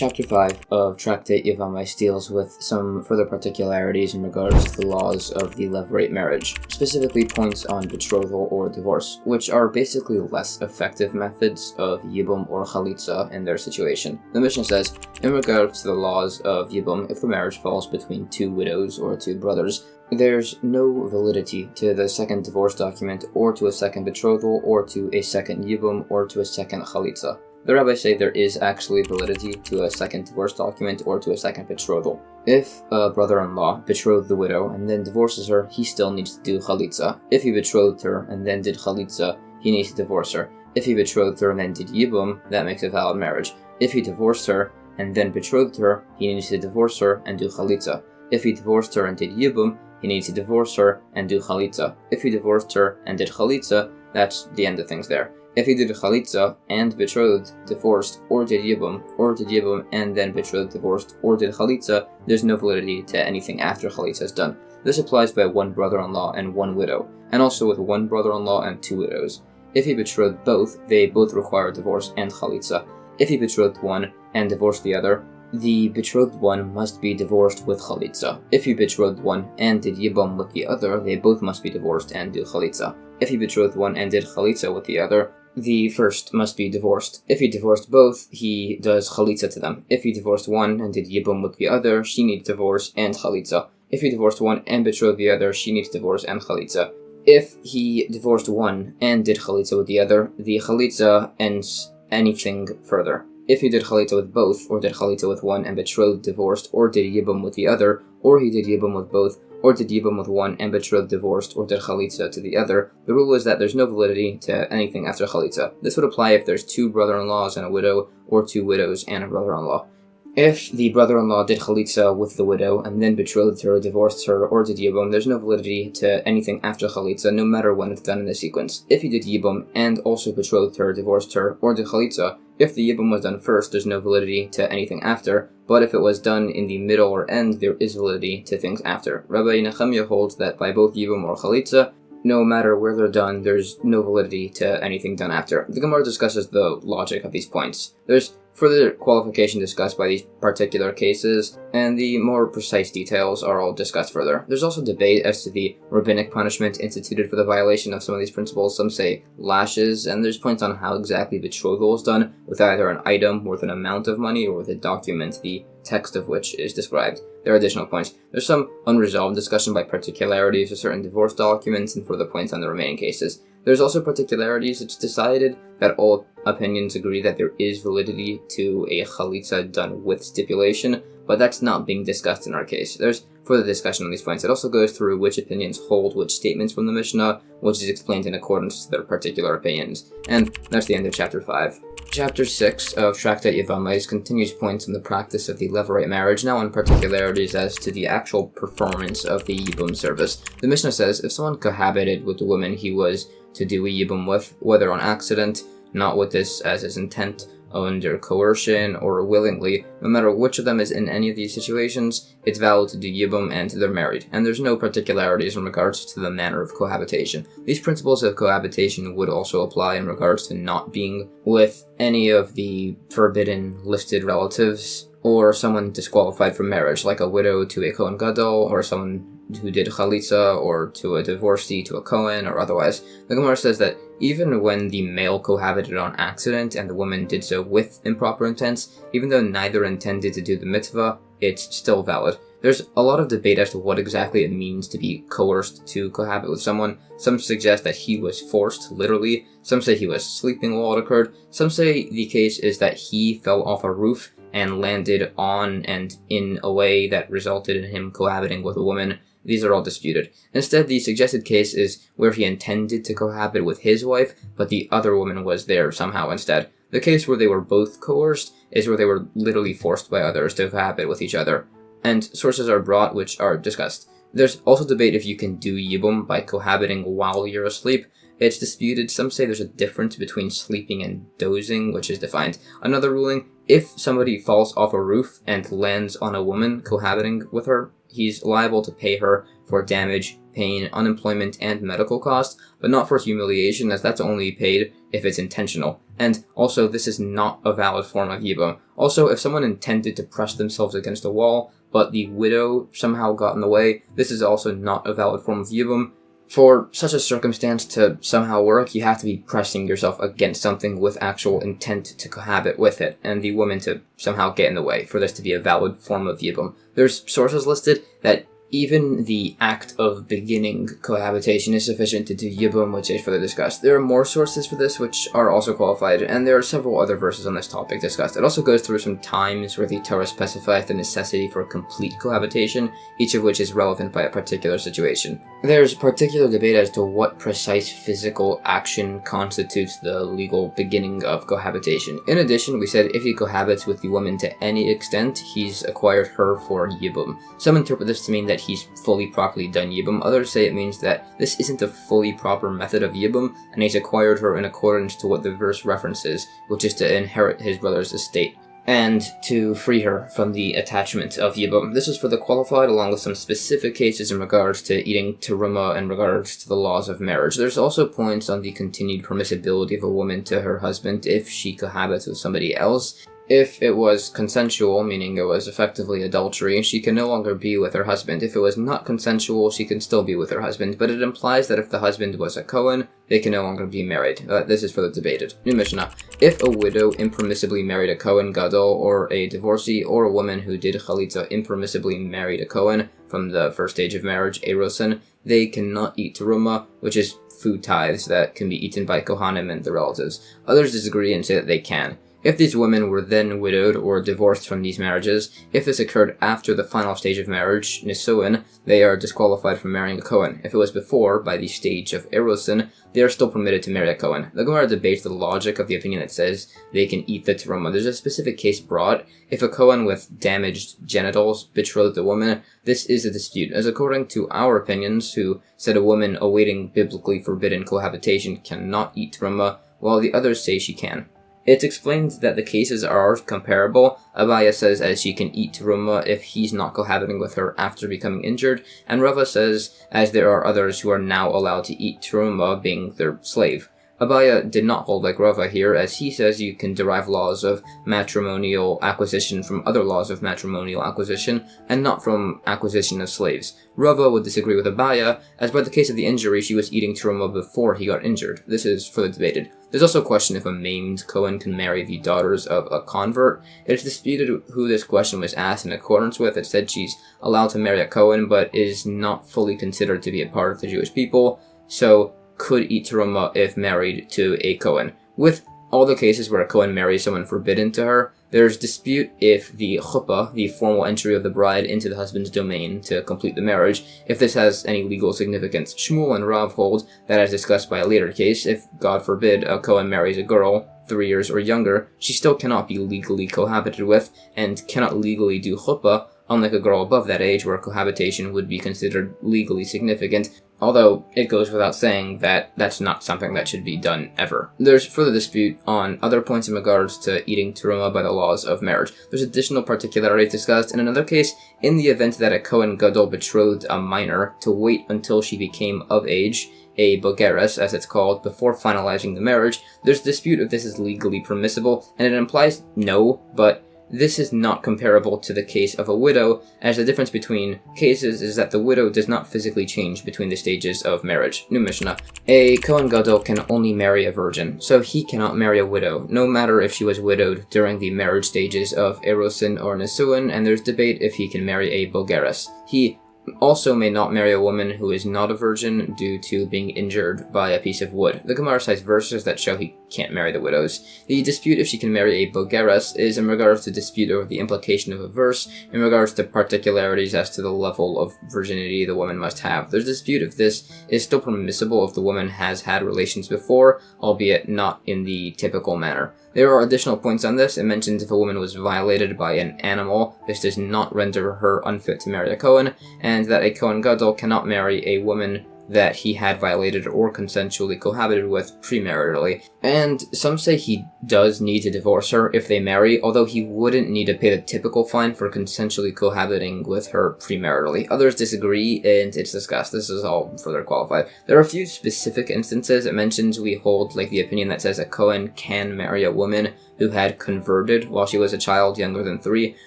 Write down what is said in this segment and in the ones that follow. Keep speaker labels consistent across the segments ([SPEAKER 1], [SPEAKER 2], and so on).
[SPEAKER 1] Chapter 5 of Tractate Yevamos deals with some further particularities in regards to the laws of the Levirate marriage, specifically points on betrothal or divorce, which are basically less effective methods of Yibum or Chalitza in their situation. The Mishnah says, in regards to the laws of Yibum, if the marriage falls between two widows or two brothers, there's no validity to the second divorce document or to a second betrothal or to a second Yibum or to a second Chalitza. The rabbis say there is actually validity to a second divorce document or to a second betrothal. If a brother-in-law betrothed the widow and then divorces her, he still needs to do chalitza. If he betrothed her and then did chalitza, he needs to divorce her. If he betrothed her and then did yibum, that makes a valid marriage. If he divorced her and then betrothed her, he needs to divorce her and do chalitza. If he divorced her and did yibum, he needs to divorce her and do chalitza. If he divorced her and did chalitza, that's the end of things there. If he did chalitza and betrothed, divorced, or did yibum and then betrothed, divorced, or did chalitza, there's no validity to anything after chalitza is done. This applies by one brother-in-law and one widow, and also with one brother-in-law and two widows. If he betrothed both, they both require divorce and chalitza. If he betrothed one and divorced the other, the betrothed one must be divorced with chalitza. If he betrothed one and did yibum with the other, they both must be divorced and do chalitza. If he betrothed one and did chalitza with the other, the first must be divorced. If he divorced both, he does chalitza to them. If he divorced one and did yibum with the other, she needs divorce and chalitza. If he divorced one and betrothed the other, she needs divorce and chalitza. If he divorced one and did chalitza with the other, the chalitza ends anything further. If he did chalitza with both, or did chalitza with one and betrothed, divorced, or did yibum with the other, or he did yibum with both, or did yibum with one and betrothed, divorced, or did chalitza to the other, the rule is that there's no validity to anything after chalitza. This would apply if there's two brother-in-laws and a widow, or two widows and a brother-in-law. If the brother-in-law did chalitza with the widow and then betrothed her, divorced her, or did yibum, there's no validity to anything after chalitza, no matter when it's done in the sequence. If he did yibum and also betrothed her, divorced her, or did chalitza, if the yibum was done first, there's no validity to anything after, but if it was done in the middle or end, there is validity to things after. Rabbi Nechemiah holds that by both yibum or chalitza, no matter where they're done, there's no validity to anything done after. The Gemara discusses the logic of these points. There's further qualification discussed by these particular cases, and the more precise details are all discussed further. There's also debate as to the rabbinic punishment instituted for the violation of some of these principles. Some say lashes, and there's points on how exactly betrothal is done, with either an item worth an amount of money or with a document, the text of which is described. There are additional points. There's some unresolved discussion by particularities of certain divorce documents and further points on the remaining cases. There's also particularities. It's decided that all opinions agree that there is validity to a chalitza done with stipulation, but that's not being discussed in our case. There's further discussion on these points. It also goes through which opinions hold which statements from the Mishnah, which is explained in accordance to their particular opinions. And that's the end of Chapter 5. Chapter 6 of Tractate Yevamos continues points on the practice of the Levirate marriage, now on particularities as to the actual performance of the yibum service. The Mishnah says if someone cohabited with the woman he was to do a yibum with, whether on accident, not with this as his intent, under coercion, or willingly, no matter which of them is in any of these situations, it's valid to do yibum and they're married, and there's no particularities in regards to the manner of cohabitation. These principles of cohabitation would also apply in regards to not being with any of the forbidden listed relatives, or someone disqualified from marriage, like a widow to a Kohen Gadol, or someone who did chalitza, or to a divorcee to a Kohen, or otherwise. The Gemara says that even when the male cohabited on accident and the woman did so with improper intents, even though neither intended to do the mitzvah, it's still valid. There's a lot of debate as to what exactly it means to be coerced to cohabit with someone. Some suggest that he was forced, literally. Some say he was sleeping while it occurred. Some say the case is that he fell off a roof and landed on and in a way that resulted in him cohabiting with a woman. These are all disputed. Instead, the suggested case is where he intended to cohabit with his wife, but the other woman was there somehow instead. The case where they were both coerced is where they were literally forced by others to cohabit with each other. And sources are brought which are discussed. There's also debate if you can do yibum by cohabiting while you're asleep. It's disputed. Some say there's a difference between sleeping and dozing, which is defined. Another ruling, if somebody falls off a roof and lands on a woman cohabiting with her, He's liable to pay her for damage, pain, unemployment, and medical costs, but not for humiliation, as that's only paid if it's intentional. And also, this is not a valid form of Yibum. Also, if someone intended to press themselves against a wall, but the widow somehow got in the way, this is also not a valid form of Yibum. For such a circumstance to somehow work, you have to be pressing yourself against something with actual intent to cohabit with it, and the woman to somehow get in the way for this to be a valid form of Yibum. There's sources listed that even the act of beginning cohabitation is sufficient to do Yibum, which is further discussed. There are more sources for this which are also qualified, and there are several other verses on this topic discussed. It also goes through some times where the Torah specifies the necessity for complete cohabitation, each of which is relevant by a particular situation. There's particular debate as to what precise physical action constitutes the legal beginning of cohabitation. In addition, we said if he cohabits with the woman to any extent, he's acquired her for Yibum. Some interpret this to mean that he's fully properly done Yibum. Others say it means that this isn't a fully proper method of Yibum, and he's acquired her in accordance to what the verse references, which is to inherit his brother's estate, and to free her from the attachment of Yibum. This is for the qualified, along with some specific cases in regards to eating teruma in regards to the laws of marriage. There's also points on the continued permissibility of a woman to her husband if she cohabits with somebody else. If it was consensual, meaning it was effectively adultery, she can no longer be with her husband. If it was not consensual, she can still be with her husband, but it implies that if the husband was a Kohen, they can no longer be married. This is further debated. New Mishnah. If a widow impermissibly married a Kohen Gadol, or a divorcee, or a woman who did Chalitza impermissibly married a Kohen from the first stage of marriage, Erosin, they cannot eat teruma, which is food tithes that can be eaten by Kohanim and their relatives. Others disagree and say that they can. If these women were then widowed or divorced from these marriages, if this occurred after the final stage of marriage, Nisuin, they are disqualified from marrying a Kohen. If it was before, by the stage of Erosin, they are still permitted to marry a Kohen. The Gemara debates the logic of the opinion that says they can eat the teruma. There's a specific case brought. If a Kohen with damaged genitals betrothed a woman, this is a dispute, as according to our opinions, who said a woman awaiting biblically forbidden cohabitation cannot eat teruma, while the others say she can. It's explained that the cases are comparable. Abaya says as she can eat teruma if he's not cohabiting with her after becoming injured, and Rava says as there are others who are now allowed to eat teruma, being their slave. Abaya did not hold like Rava here, as he says you can derive laws of matrimonial acquisition from other laws of matrimonial acquisition, and not from acquisition of slaves. Rava would disagree with Abaya, as by the case of the injury, she was eating teruma before he got injured. This is further debated. There's also a question if a maimed Kohen can marry the daughters of a convert. It's disputed who this question was asked in accordance with. It said she's allowed to marry a Kohen, but is not fully considered to be a part of the Jewish people, so could eat teruma if married to a Kohen. With all the cases where a Kohen marries someone forbidden to her, there's dispute if the chuppah, the formal entry of the bride into the husband's domain to complete the marriage, if this has any legal significance. Shmuel and Rav hold that, as discussed by a later case, if, God forbid, a Kohen marries a girl 3 years or younger, she still cannot be legally cohabited with, and cannot legally do chuppah, unlike a girl above that age where cohabitation would be considered legally significant, although it goes without saying that that's not something that should be done ever. There's further dispute on other points in regards to eating teruma by the laws of marriage. There's additional particularities discussed in another case, in the event that a Kohen Gadol betrothed a minor, to wait until she became of age, a bogeres, as it's called, before finalizing the marriage. There's dispute if this is legally permissible, and it implies no, but this is not comparable to the case of a widow, as the difference between cases is that the widow does not physically change between the stages of marriage. New Mishnah. A Kohen Gadol can only marry a virgin, so he cannot marry a widow, no matter if she was widowed during the marriage stages of Erosin or Nisuin, and there's debate if he can marry a bogeres. He also may not marry a woman who is not a virgin due to being injured by a piece of wood. The Gemara cites verses that show he can't marry the widows. The dispute if she can marry a bogeres is in regards to dispute over the implication of a verse, in regards to particularities as to the level of virginity the woman must have. There's dispute if this is still permissible if the woman has had relations before, albeit not in the typical manner. There are additional points on this. It mentions if a woman was violated by an animal, this does not render her unfit to marry a Kohen, and that a Kohen Gadol cannot marry a woman that he had violated or consensually cohabited with premaritally. And some say he does need to divorce her if they marry, although he wouldn't need to pay the typical fine for consensually cohabiting with her premaritally. Others disagree, and it's discussed. This is all further qualified. There are a few specific instances. It mentions we hold like the opinion that says a Cohen can marry a woman who had converted while she was a child younger than 3,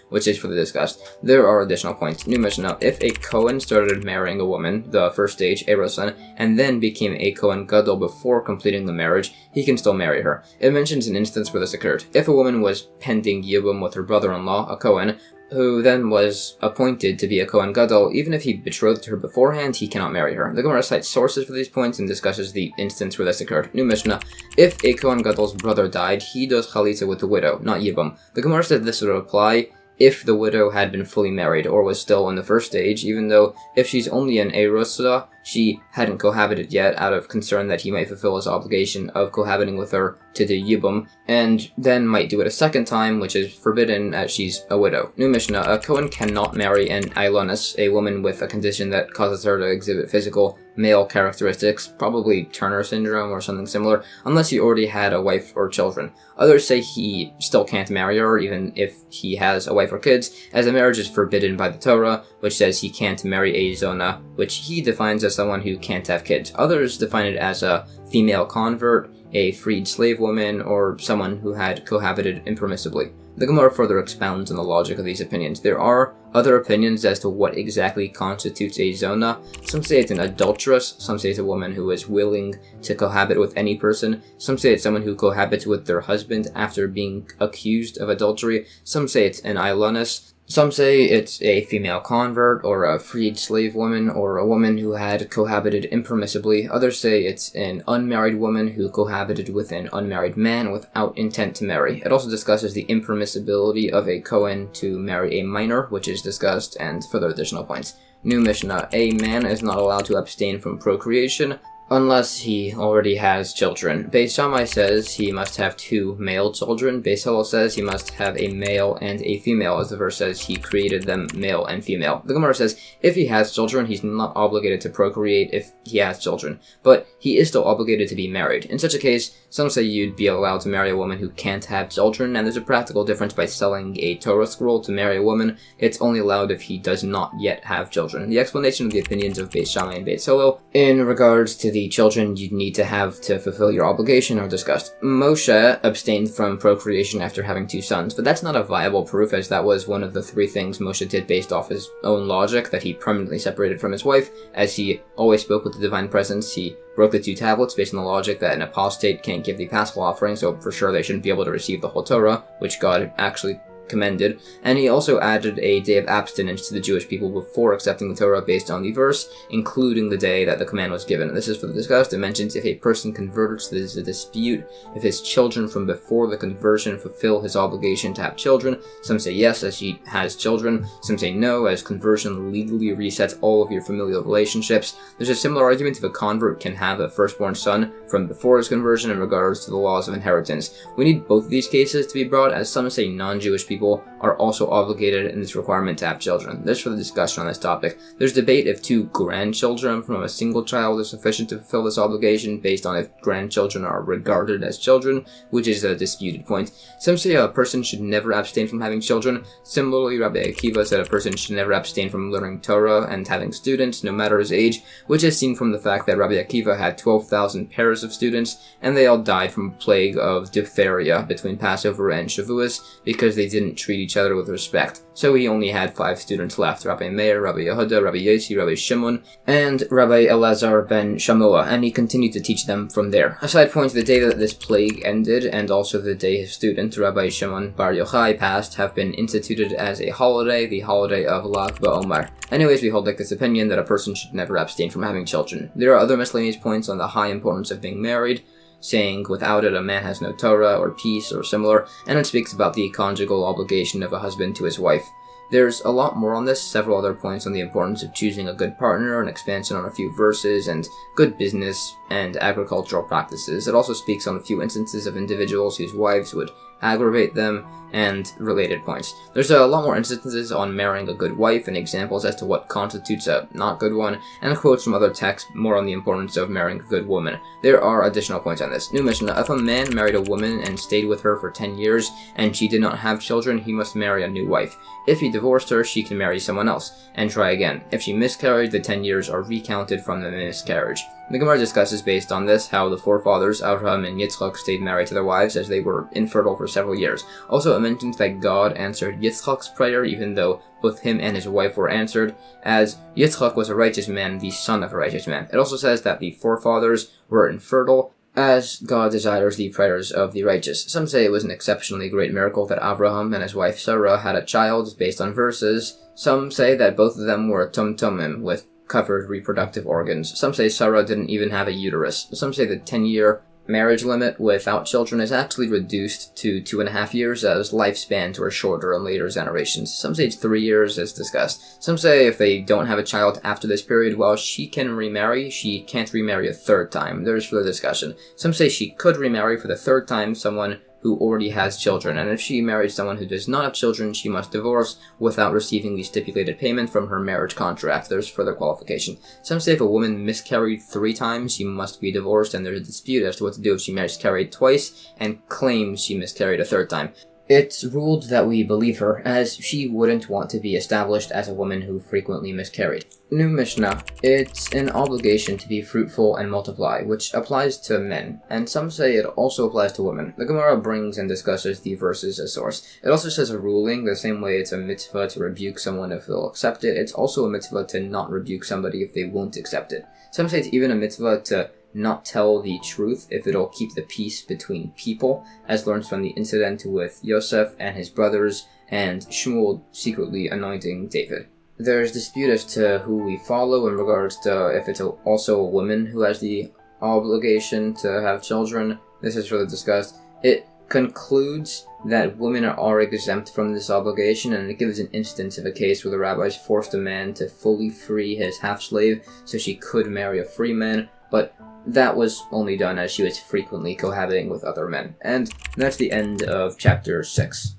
[SPEAKER 1] which is further discussed. There are additional points. New Mishnah: if a Cohen started marrying a woman, the first stage, Erosan, and then became a Cohen Gadol before completing the marriage, he can still marry her. It mentions an instance where this occurred. If a woman was pending Yibum with her brother-in-law, a Cohen, who then was appointed to be a Kohen Gadol, even if he betrothed her beforehand, he cannot marry her. The Gemara cites sources for these points and discusses the instance where this occurred. New Mishnah: if a Kohen Gadol's brother died, he does chalitza with the widow, not Yibum. The Gemara said this would apply if the widow had been fully married or was still in the first stage, even though if she's only an Erosa, she hadn't cohabited yet out of concern that he might fulfill his obligation of cohabiting with her to do Yibum, and then might do it a second time, which is forbidden as she's a widow. New Mishnah: a Kohen cannot marry an Ailonis, a woman with a condition that causes her to exhibit physical male characteristics, probably Turner syndrome or something similar, unless he already had a wife or children. Others say he still can't marry her, even if he has a wife or kids, as the marriage is forbidden by the Torah, which says he can't marry a Zona, which he defines as someone who can't have kids. Others define it as a female convert, a freed slave woman, or someone who had cohabited impermissibly. The Gemara further expounds on the logic of these opinions. There are other opinions as to what exactly constitutes a Zona. Some say it's an adulteress, some say it's a woman who is willing to cohabit with any person, some say it's someone who cohabits with their husband after being accused of adultery, some say it's an Ailonis, some say it's a female convert, or a freed slave woman, or a woman who had cohabited impermissibly. Others say it's an unmarried woman who cohabited with an unmarried man without intent to marry. It also discusses the impermissibility of a Kohen to marry a minor, which is discussed, and further additional points. New Mishnah: a man is not allowed to abstain from procreation unless he already has children. Beis Shammai says he must have 2 male children. Beis Hillel says he must have a male and a female, as the verse says he created them male and female. The Gemara says if he has children, he's not obligated to procreate if he has children, but he is still obligated to be married. In such a case, some say you'd be allowed to marry a woman who can't have children, and there's a practical difference by selling a Torah scroll to marry a woman. It's only allowed if he does not yet have children. The explanation of the opinions of Beis Shammai and Beis Hillel in regards to the children you'd need to have to fulfill your obligation are discussed. Moshe abstained from procreation after having 2 sons, but that's not a viable proof, as that was one of the 3 things Moshe did based off his own logic, that he permanently separated from his wife. As he always spoke with the divine presence, he broke the 2 tablets based on the logic that an apostate can't give the paschal offering, so for sure they shouldn't be able to receive the whole Torah, which God actually commended. And he also added a day of abstinence to the Jewish people before accepting the Torah based on the verse, including the day that the command was given. And this is further discussed. It mentions if a person converted, so there's a dispute if his children from before the conversion fulfill his obligation to have children. Some say yes, as he has children. Some say no, as conversion legally resets all of your familial relationships. There's a similar argument if a convert can have a firstborn son from before his conversion in regards to the laws of inheritance. We need both of these cases to be brought, as some say non-Jewish people are also obligated in this requirement to have children. There's further discussion on this topic. There's debate if 2 grandchildren from a single child is sufficient to fulfill this obligation, based on if grandchildren are regarded as children, which is a disputed point. Some say a person should never abstain from having children. Similarly, Rabbi Akiva said a person should never abstain from learning Torah and having students, no matter his age, which is seen from the fact that Rabbi Akiva had 12,000 pairs of students, and they all died from a plague of diphtheria between Passover and Shavuos because they didn't treat each other with respect. So he only had 5 students left: Rabbi Meir, Rabbi Yehuda, Rabbi Yossi, Rabbi Shimon, and Rabbi Elazar ben Shamua, and he continued to teach them from there. A side point: the day that this plague ended, and also the day his student, Rabbi Shimon bar Yochai, passed, have been instituted as a holiday, the holiday of Lag BaOmer. Anyways, we hold like this opinion that a person should never abstain from having children. There are other miscellaneous points on the high importance of being married, saying without it a man has no Torah or peace or similar, and it speaks about the conjugal obligation of a husband to his wife. There's a lot more on this, several other points on the importance of choosing a good partner, an expansion on a few verses, and good business and agricultural practices. It also speaks on a few instances of individuals whose wives would aggravate them, and related points. There's a lot more instances on marrying a good wife and examples as to what constitutes a not good one, and quotes from other texts more on the importance of marrying a good woman. There are additional points on this. New Mishnah: if a man married a woman and stayed with her for 10 years and she did not have children, he must marry a new wife. If he divorced her, she can marry someone else and try again. If she miscarried, the 10 years are recounted from the miscarriage. The Gemara discusses based on this how the forefathers, Abraham and Yitzchak, stayed married to their wives as they were infertile for several years. Also, it mentions that God answered Yitzchak's prayer even though both him and his wife were answered, as Yitzchak was a righteous man, the son of a righteous man. It also says that the forefathers were infertile, as God desires the prayers of the righteous. Some say it was an exceptionally great miracle that Abraham and his wife Sarah had a child based on verses. Some say that both of them were tumtumim, with covered reproductive organs. Some say Sarah didn't even have a uterus. Some say the 10-year marriage limit without children is actually reduced to 2.5 years, as lifespans were shorter in later generations. Some say it's 3 years, as discussed. Some say if they don't have a child after this period, well, she can remarry. She can't remarry a third time. There's further discussion. Some say she could remarry for the third time someone who already has children, and if she married someone who does not have children, she must divorce without receiving the stipulated payment from her marriage contract. There's further qualification. Some say if a woman miscarried 3 times, she must be divorced, and there's a dispute as to what to do if she miscarried twice and claims she miscarried a third time. It's ruled that we believe her, as she wouldn't want to be established as a woman who frequently miscarried. New Mishnah: it's an obligation to be fruitful and multiply, which applies to men, and some say it also applies to women. The Gemara brings and discusses the verses as source. It also says a ruling, the same way it's a mitzvah to rebuke someone if they'll accept it, it's also a mitzvah to not rebuke somebody if they won't accept it. Some say it's even a mitzvah to not tell the truth if it'll keep the peace between people, as learned from the incident with Yosef and his brothers and Shmuel secretly anointing David. There's dispute as to who we follow in regards to if it's also a woman who has the obligation to have children. This is further discussed. It concludes that women are exempt from this obligation, and it gives an instance of a case where the rabbis forced a man to fully free his half-slave so she could marry a free man, but that was only done as she was frequently cohabiting with other men. And that's the end of chapter 6.